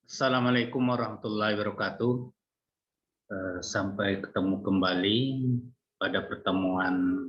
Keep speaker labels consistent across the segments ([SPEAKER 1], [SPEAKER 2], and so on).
[SPEAKER 1] Assalamualaikum warahmatullahi wabarakatuh. Sampai ketemu kembali pada pertemuan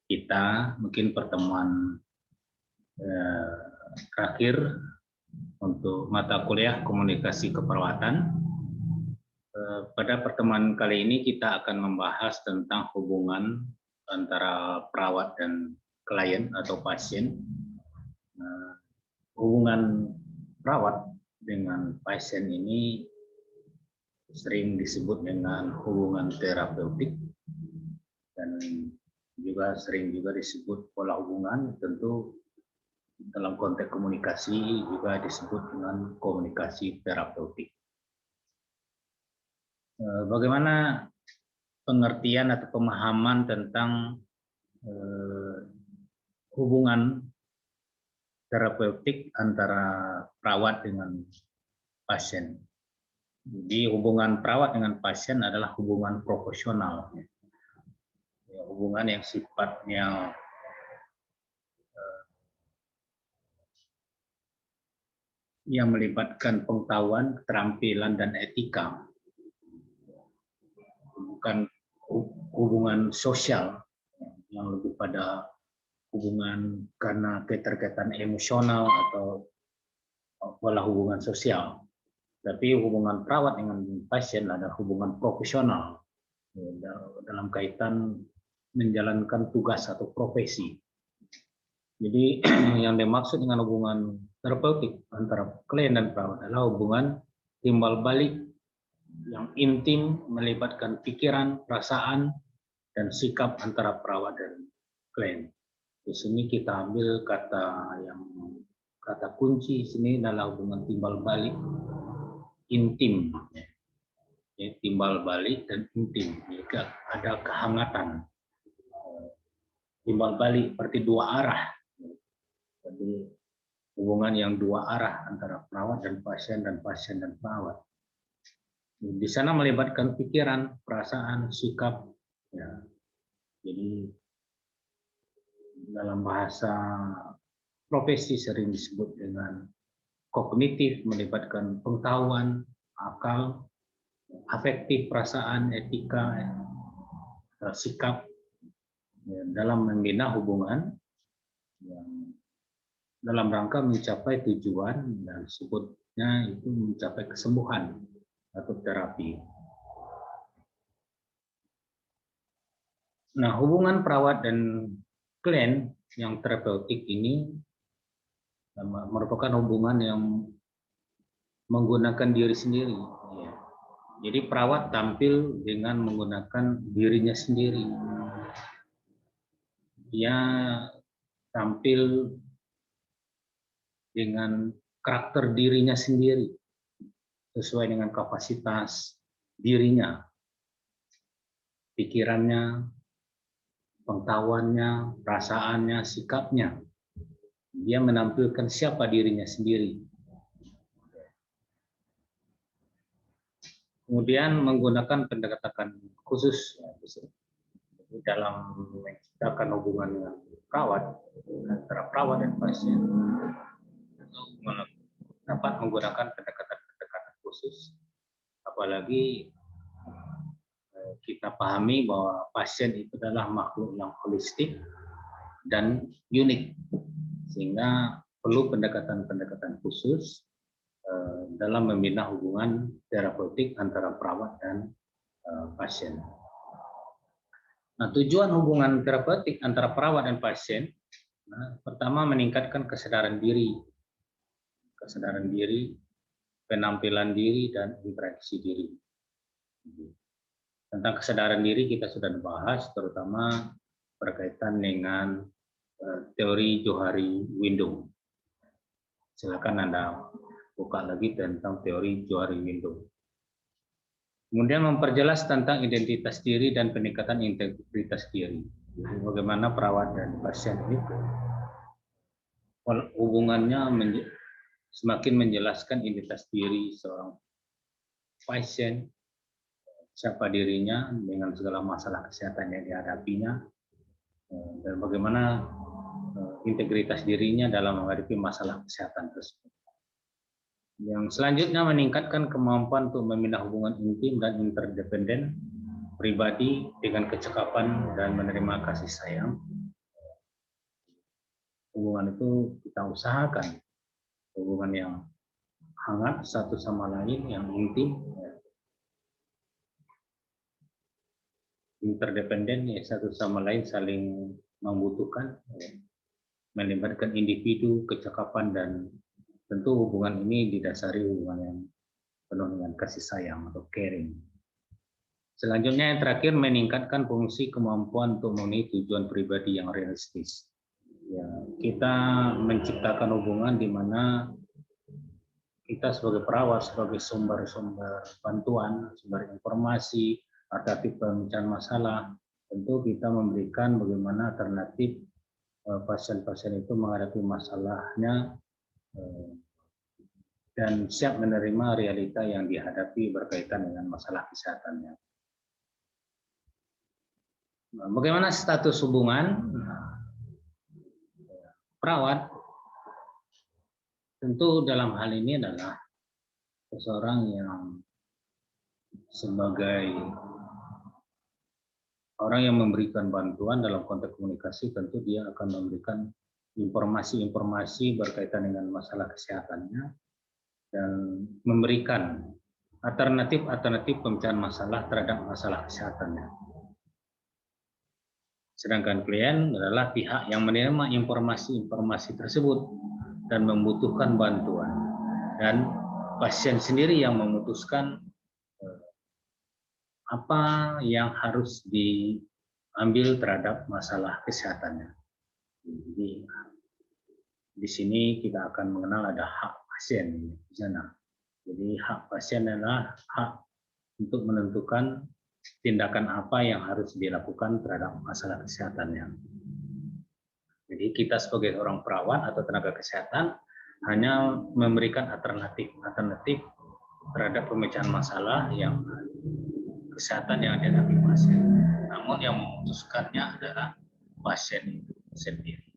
[SPEAKER 1] kita, mungkin pertemuan eh, terakhir untuk mata kuliah komunikasi keperawatan. Pada pertemuan kali ini kita akan membahas tentang hubungan antara perawat dan klien atau pasien. Hubungan perawat dengan pasien ini sering disebut dengan hubungan terapeutik dan sering disebut pola hubungan. Tentu dalam konteks komunikasi juga disebut dengan komunikasi terapeutik. Bagaimana pengertian atau pemahaman tentang hubungan terapeutik antara perawat dengan pasien? Jadi hubungan perawat dengan pasien adalah hubungan profesional, hubungan yang sifatnya yang melibatkan pengetahuan, keterampilan, dan etika, bukan hubungan sosial yang lebih pada hubungan karena keterkaitan emosional atau pola hubungan sosial. Tapi hubungan perawat dengan pasien adalah hubungan profesional dalam kaitan menjalankan tugas atau profesi. Jadi yang dimaksud dengan hubungan terapeutik antara klien dan perawat adalah hubungan timbal balik yang intim melibatkan pikiran, perasaan, dan sikap antara perawat dan klien. Di sini kita ambil kata kunci sini adalah hubungan timbal balik intim. Timbal balik dan intim, jika ada kehangatan. Timbal balik seperti dua arah. Jadi hubungan yang dua arah antara perawat dan pasien dan perawat. Di sana melibatkan pikiran, perasaan, sikap. Ya. Jadi dalam bahasa profesi sering disebut dengan kognitif, melibatkan pengetahuan, akal, afektif, perasaan, etika, sikap, dalam membina hubungan yang dalam rangka mencapai tujuan dan sebutnya itu mencapai kesembuhan atau terapi. Nah, hubungan perawat dan klien yang terapeutik ini merupakan hubungan yang menggunakan diri sendiri. Jadi perawat tampil dengan menggunakan dirinya sendiri. Dia tampil dengan karakter dirinya sendiri, sesuai dengan kapasitas dirinya, pikirannya, pengetahuannya, perasaannya, sikapnya. Dia menampilkan siapa dirinya sendiri. Kemudian menggunakan pendekatan khusus dalam menciptakan hubungan dengan perawat, antara perawat dan pasien, dapat menggunakan pendekatan khusus, apalagi kita pahami bahwa pasien itu adalah makhluk yang holistik dan unik, sehingga perlu pendekatan khusus dalam membina hubungan terapeutik antara perawat dan pasien. Nah, tujuan hubungan terapeutik antara perawat dan pasien, pertama meningkatkan kesadaran diri, penampilan diri, dan interaksi diri. Tentang kesadaran diri kita sudah dibahas, terutama berkaitan dengan teori Johari Windung. Silakan Anda buka lagi tentang teori Johari Windung. Kemudian memperjelas tentang identitas diri dan peningkatan integritas diri. Jadi bagaimana perawat dan pasien itu hubungannya semakin menjelaskan identitas diri seorang pasien, siapa dirinya dengan segala masalah kesehatan yang dihadapinya, dan bagaimana integritas dirinya dalam menghadapi masalah kesehatan tersebut. Yang selanjutnya meningkatkan kemampuan untuk membina hubungan intim dan interdependen pribadi dengan kecekapan dan menerima kasih sayang. Hubungan itu kita usahakan, hubungan yang hangat satu sama lain, yang intim, interdependen, ya, satu sama lain saling membutuhkan, melibatkan individu, kecakapan, dan tentu hubungan ini didasari hubungan yang penuh dengan kasih sayang atau caring. Selanjutnya yang terakhir, meningkatkan fungsi kemampuan untuk memenuhi tujuan pribadi yang realistis. Ya, kita menciptakan hubungan di mana kita sebagai perawat, sebagai sumber-sumber bantuan, sumber informasi, alternatif pemecahan masalah, tentu kita memberikan bagaimana alternatif pasien-pasien itu menghadapi masalahnya dan siap menerima realita yang dihadapi berkaitan dengan masalah kesehatannya. Bagaimana status hubungan perawat? Tentu dalam hal ini adalah seseorang yang sebagai orang yang memberikan bantuan dalam konteks komunikasi, tentu dia akan memberikan informasi-informasi berkaitan dengan masalah kesehatannya dan memberikan alternatif-alternatif pemecahan masalah terhadap masalah kesehatannya. Sedangkan klien adalah pihak yang menerima informasi-informasi tersebut dan membutuhkan bantuan. Dan pasien sendiri yang memutuskan apa yang harus diambil terhadap masalah kesehatannya. Jadi di sini kita akan mengenal ada hak pasien di sana. Jadi hak pasien adalah hak untuk menentukan tindakan apa yang harus dilakukan terhadap masalah kesehatannya. Jadi kita sebagai orang perawat atau tenaga kesehatan hanya memberikan alternatif terhadap pemecahan masalah yang kesehatan yang dihadapi pasien. Namun yang memutuskannya adalah pasien itu sendiri.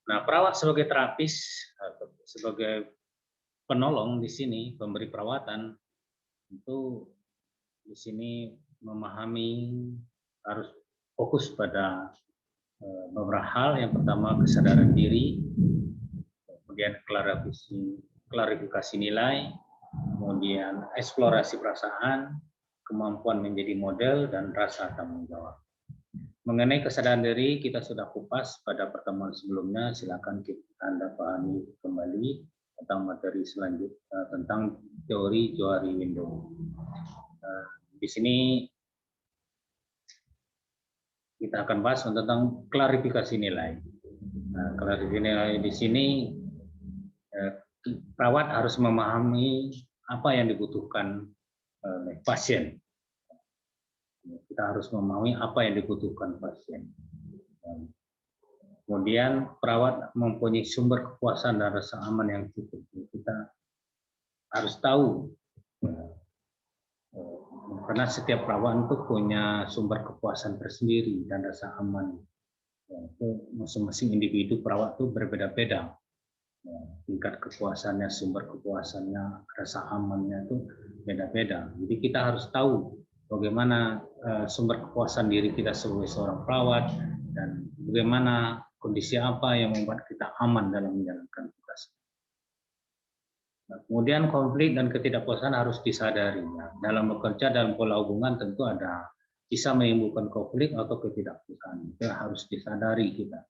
[SPEAKER 1] Nah, perawat sebagai terapis atau sebagai penolong di sini, pemberi perawatan, itu di sini memahami harus fokus pada beberapa hal. Yang pertama kesadaran diri, kemudian klarifikasi nilai, kemudian eksplorasi perasaan, kemampuan menjadi model, dan rasa tanggung jawab. Mengenai kesadaran diri kita sudah kupas pada pertemuan sebelumnya. Silakan Anda pahami kembali tentang materi selanjutnya tentang teori Johari Window. Di sini kita akan bahas tentang klarifikasi nilai. Nah, klarifikasi nilai di sini perawat harus memahami apa yang dibutuhkan oleh pasien. Kita harus memahami apa yang dibutuhkan pasien. Kemudian perawat mempunyai sumber kepuasan dan rasa aman yang cukup. Kita harus tahu, karena setiap perawat itu punya sumber kepuasan tersendiri dan rasa aman. Itu masing-masing individu perawat itu berbeda-beda. Tingkat kepuasannya, sumber kepuasannya, rasa amannya itu beda-beda. Jadi kita harus tahu bagaimana sumber kepuasan diri kita sebagai seorang perawat dan bagaimana kondisi apa yang membuat kita aman dalam menjalankan tugas. Nah, kemudian konflik dan ketidakpuasan harus disadari. Nah, dalam bekerja dalam pola hubungan tentu ada bisa menimbulkan konflik atau ketidakpuasan. Itu harus disadari kita.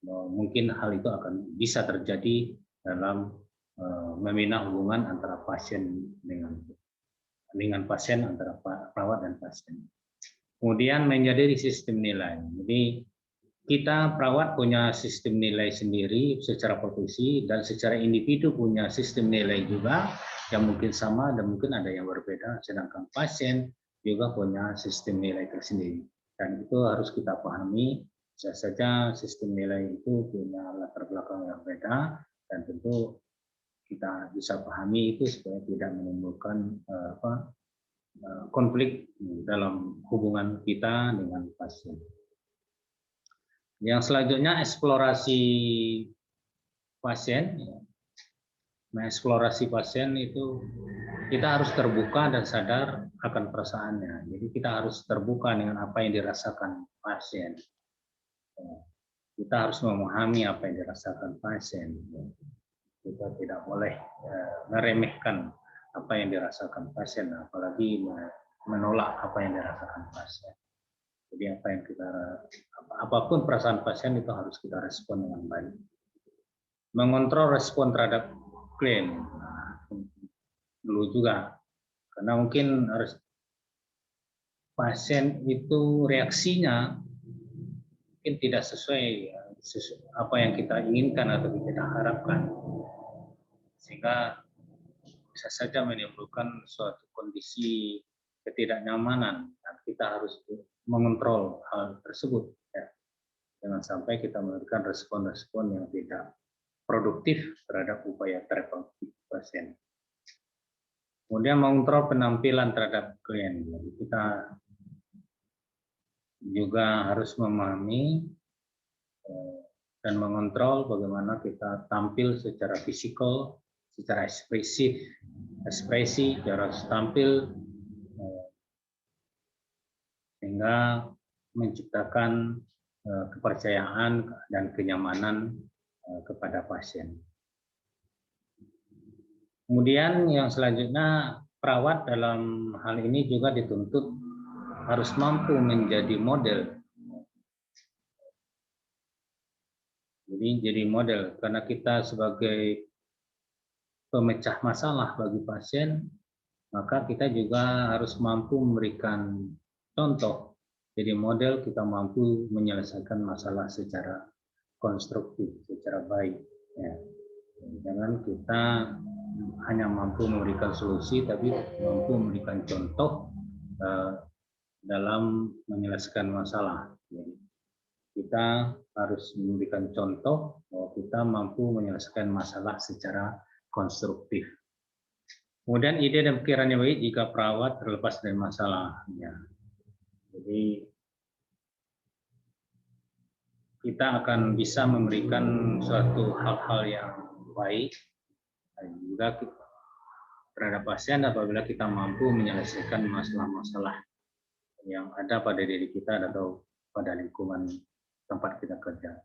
[SPEAKER 1] Mungkin hal itu akan bisa terjadi dalam membina hubungan antara pasien dengan pasien, antara perawat dan pasien. Kemudian menjadi sistem nilai. Jadi kita perawat punya sistem nilai sendiri secara profesi dan secara individu punya sistem nilai juga yang mungkin sama dan mungkin ada yang berbeda. Sedangkan pasien juga punya sistem nilai tersendiri dan itu harus kita pahami. Bisa saja sistem nilai itu punya latar belakang yang beda dan tentu kita bisa pahami itu supaya tidak menimbulkan konflik dalam hubungan kita dengan pasien. Yang selanjutnya eksplorasi pasien. mengeksplorasi pasien itu kita harus terbuka dan sadar akan perasaannya. Jadi kita harus terbuka dengan apa yang dirasakan pasien. Kita harus memahami apa yang dirasakan pasien. Kita tidak boleh meremehkan apa yang dirasakan pasien, apalagi menolak apa yang dirasakan pasien. Jadi apapun perasaan pasien itu harus kita respon dengan baik. Mengontrol respon terhadap klien dulu juga, karena mungkin pasien itu reaksinya mungkin tidak sesuai apa yang kita inginkan atau kita harapkan, sehingga bisa saja menimbulkan suatu kondisi ketidaknyamanan, dan kita harus mengontrol hal tersebut, ya. Jangan sampai kita memberikan respon-respon yang tidak produktif terhadap upaya terapeutik pasien. Kemudian mengontrol penampilan terhadap klien. Jadi kita juga harus memahami dan mengontrol bagaimana kita tampil secara fisikal, secara ekspresi, cara tampil, sehingga menciptakan kepercayaan dan kenyamanan kepada pasien. Kemudian yang selanjutnya, perawat dalam hal ini juga dituntut harus mampu menjadi model. Jadi model, karena kita sebagai pemecah masalah bagi pasien, maka kita juga harus mampu memberikan contoh. Jadi model, kita mampu menyelesaikan masalah secara konstruktif, secara baik. Ya. Jangan kita hanya mampu memberikan solusi, tapi mampu memberikan contoh dalam menyelesaikan masalah. Jadi, kita harus memberikan contoh bahwa kita mampu menyelesaikan masalah secara konstruktif. Kemudian ide dan pikirannya baik jika perawat terlepas dari masalah. Ya. Jadi kita akan bisa memberikan suatu hal-hal yang baik juga terhadap pasien apabila kita mampu menyelesaikan masalah-masalah yang ada pada diri kita atau pada lingkungan tempat kita kerja.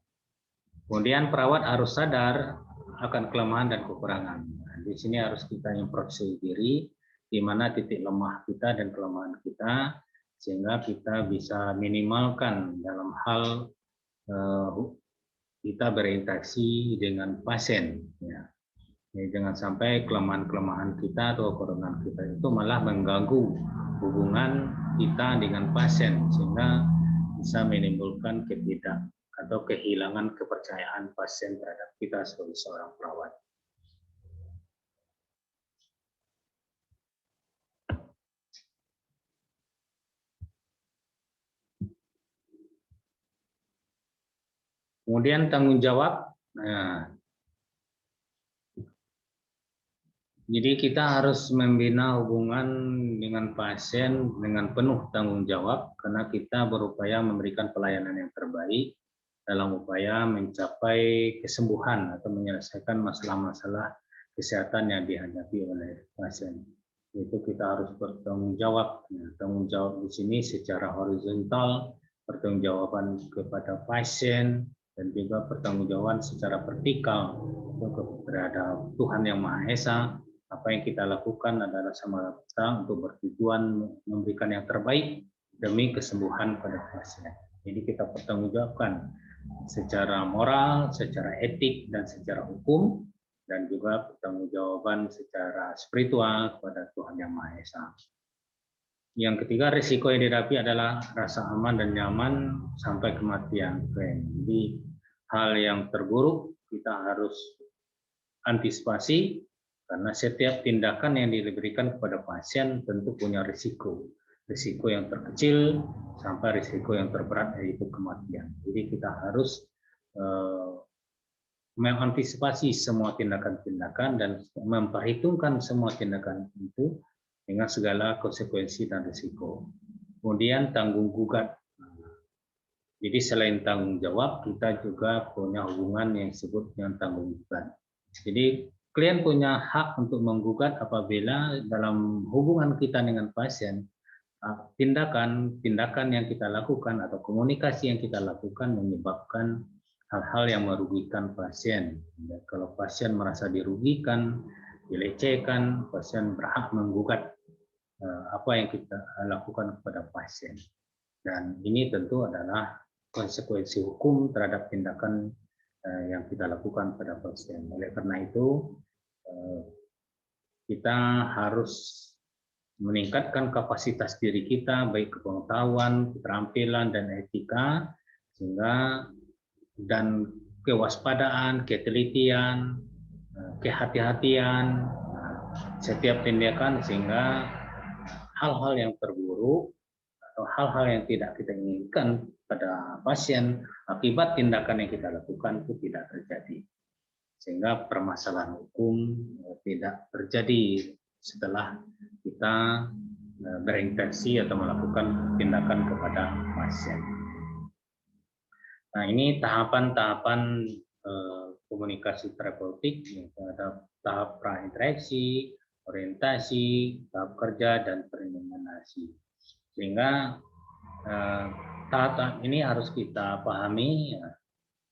[SPEAKER 1] Kemudian perawat harus sadar akan kelemahan dan kekurangan. Nah, di sini harus kita introspeksi diri, di mana titik lemah kita dan kelemahan kita, sehingga kita bisa minimalkan dalam hal kita berinteraksi dengan pasien. Ya. Jadi jangan sampai kelemahan-kelemahan kita atau kekurangan kita itu malah mengganggu hubungan kita dengan pasien, sehingga bisa menimbulkan atau kehilangan kepercayaan pasien terhadap kita sebagai seorang perawat. Kemudian tanggung jawab. Nah, jadi kita harus membina hubungan dengan pasien dengan penuh tanggung jawab, karena kita berupaya memberikan pelayanan yang terbaik dalam upaya mencapai kesembuhan atau menyelesaikan masalah-masalah kesehatan yang dihadapi oleh pasien. Itu kita harus bertanggung jawab. Nah, tanggung jawab di sini secara horizontal, pertanggungjawaban kepada pasien, dan juga pertanggungjawaban secara vertikal terhadap Tuhan Yang Maha Esa. Apa yang kita lakukan adalah semata-mata untuk bertujuan memberikan yang terbaik demi kesembuhan pada pasien. Jadi kita pertanggungjawabkan secara moral, secara etik, dan secara hukum, dan juga pertanggungjawaban secara spiritual kepada Tuhan Yang Maha Esa. Yang ketiga, risiko yang dihadapi adalah rasa aman dan nyaman sampai kematian. Jadi hal yang terburuk kita harus antisipasi, karena setiap tindakan yang diberikan kepada pasien tentu punya risiko. Risiko yang terkecil sampai risiko yang terberat, yaitu kematian. Jadi kita harus mengantisipasi semua tindakan-tindakan dan memperhitungkan semua tindakan itu dengan segala konsekuensi dan risiko. Kemudian tanggung gugat. Jadi selain tanggung jawab, kita juga punya hubungan yang disebut dengan tanggung gugat. Jadi klien punya hak untuk menggugat apabila dalam hubungan kita dengan pasien, tindakan yang kita lakukan atau komunikasi yang kita lakukan menyebabkan hal-hal yang merugikan pasien. Kalau pasien merasa dirugikan, dilecehkan, pasien berhak menggugat apa yang kita lakukan kepada pasien. Dan ini tentu adalah konsekuensi hukum terhadap tindakan yang kita lakukan pada pasien. Oleh karena itu, kita harus meningkatkan kapasitas diri kita, baik kepengetahuan, keterampilan, dan etika, sehingga dan kewaspadaan, ketelitian, kehati-hatian setiap tindakan, sehingga hal-hal yang terburuk atau hal-hal yang tidak kita inginkan pada pasien akibat tindakan yang kita lakukan itu tidak terjadi, sehingga permasalahan hukum tidak terjadi setelah kita berinteraksi atau melakukan tindakan kepada pasien. Nah, ini tahapan-tahapan komunikasi terapeutik. Ada tahap prainteraksi, orientasi, tahap kerja, dan perekonomiasi. Sehingga tahap ini harus kita pahami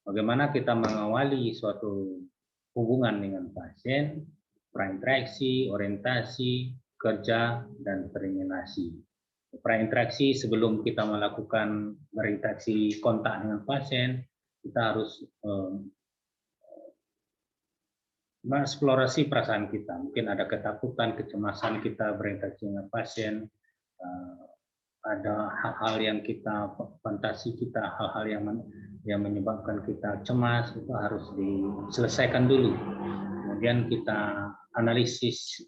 [SPEAKER 1] bagaimana kita mengawali suatu hubungan dengan pasien, prainteraksi, orientasi, kerja, dan perekonomiasi. Prainteraksi sebelum kita melakukan berinteraksi kontak dengan pasien, kita harus mengeksplorasi perasaan kita. Mungkin ada ketakutan, kecemasan kita berinteraksi dengan pasien, ada hal-hal yang kita fantasi kita, hal-hal yang menyebabkan kita cemas, itu harus diselesaikan dulu. Kemudian kita analisis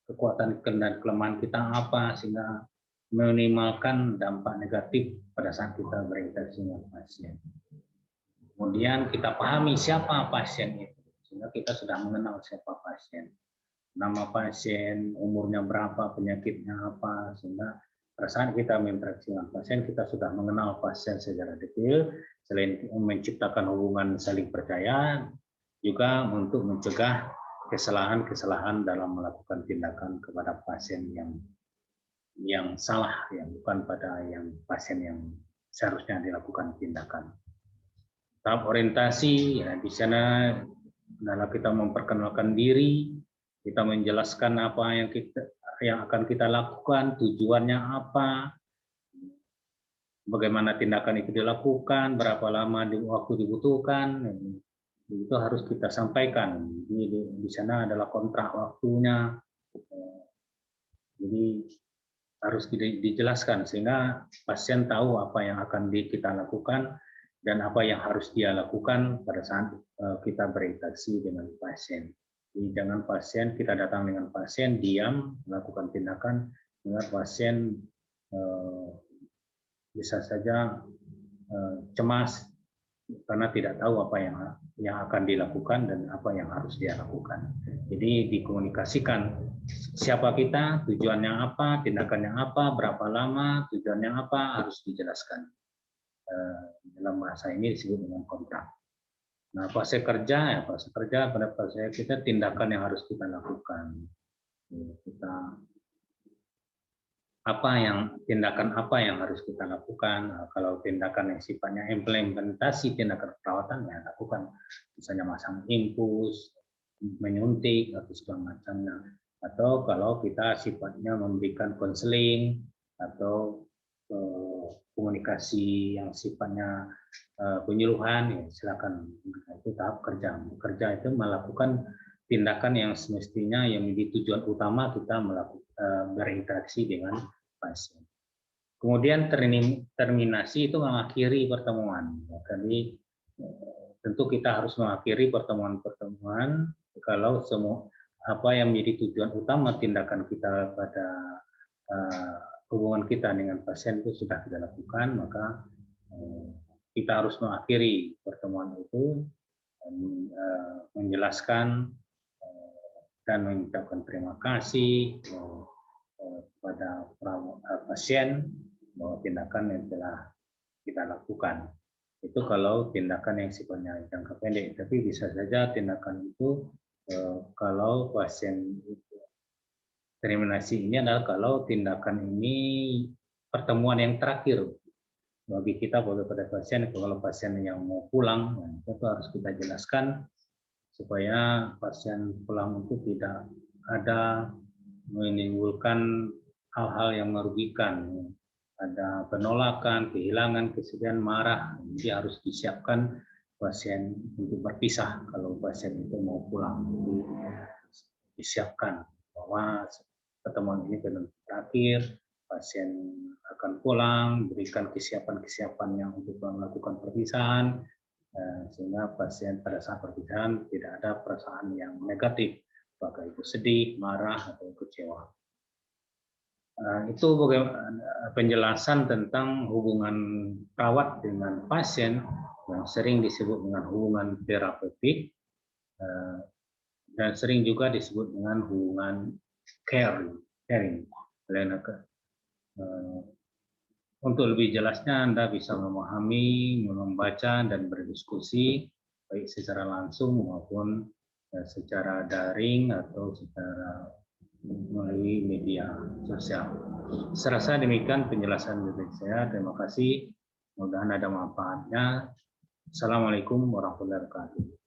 [SPEAKER 1] kekuatan dan kelemahan kita apa, sehingga meminimalkan dampak negatif pada saat kita berinteraksi dengan pasien. Kemudian kita pahami siapa pasien itu, sehingga kita sudah mengenal siapa pasien, nama pasien, umurnya berapa, penyakitnya apa, sehingga pada saat kita berinteraksi dengan pasien kita sudah mengenal pasien secara detail. Selain menciptakan hubungan saling percaya, juga untuk mencegah kesalahan-kesalahan dalam melakukan tindakan kepada pasien yang salah, yang bukan pada yang pasien yang seharusnya dilakukan tindakan. Tahap orientasi, ya, di sana adalah kita memperkenalkan diri, kita menjelaskan apa yang akan kita lakukan, tujuannya apa, bagaimana tindakan itu dilakukan, berapa lama waktu dibutuhkan, itu harus kita sampaikan. Di sana adalah kontrak waktunya, jadi harus dijelaskan sehingga pasien tahu apa yang akan kita lakukan dan apa yang harus dia lakukan pada saat kita berinteraksi dengan pasien. Jadi jangan kita datang dengan pasien diam melakukan tindakan, sehingga pasien bisa saja cemas karena tidak tahu apa yang akan dilakukan dan apa yang harus dia lakukan. Jadi dikomunikasikan siapa kita, tujuannya apa, tindakannya apa, berapa lama, tujuannya apa, harus dijelaskan. Dalam bahasa ini disebut dengan kontrak. Nah, fase kerja pada fase kita tindakan yang harus kita lakukan. Tindakan apa yang harus kita lakukan. Kalau tindakan yang sifatnya implementasi tindakan perawatan, ya lakukan, misalnya masang infus, menyuntik atau segala macamnya. Atau kalau kita sifatnya memberikan konseling atau komunikasi yang sifatnya penyuluhan, ya silakan. Itu tahap kerja. Kerja itu melakukan tindakan yang semestinya yang menjadi tujuan utama kita melakukan berinteraksi dengan pasien. Kemudian terminasi itu mengakhiri pertemuan. Jadi tentu kita harus mengakhiri pertemuan-pertemuan kalau semua apa yang menjadi tujuan utama tindakan kita pada hubungan kita dengan pasien itu sudah kita lakukan, maka kita harus mengakhiri pertemuan itu, menjelaskan dan mengucapkan terima kasih kepada pasien bahwa tindakan yang telah kita lakukan. Itu kalau tindakan yang sifatnya jangka pendek, tapi bisa saja tindakan itu Kalau pasien terminasi ini adalah kalau tindakan ini pertemuan yang terakhir bagi kita pada pasien. Kalau pasien yang mau pulang, itu harus kita jelaskan supaya pasien pulang itu tidak ada menimbulkan hal-hal yang merugikan, ada penolakan, kehilangan, kesedihan, marah. Jadi harus disiapkan pasien untuk berpisah kalau pasien itu mau pulang. Jadi disiapkan bahwa pertemuan ini belum terakhir, pasien akan pulang, berikan kesiapan-kesiapan yang untuk melakukan perpisahan, sehingga pasien pada saat perpisahan tidak ada perasaan yang negatif, apakah itu sedih, marah, atau kecewa. Itu penjelasan tentang hubungan perawat dengan pasien yang sering disebut dengan hubungan terapeutik dan sering juga disebut dengan hubungan caring. Untuk lebih jelasnya Anda bisa memahami, membaca, dan berdiskusi baik secara langsung maupun secara daring atau secara melalui media sosial. Serasa demikian penjelasan dari saya. Terima kasih. Mudah-mudahan ada manfaatnya. Assalamualaikum warahmatullahi wabarakatuh.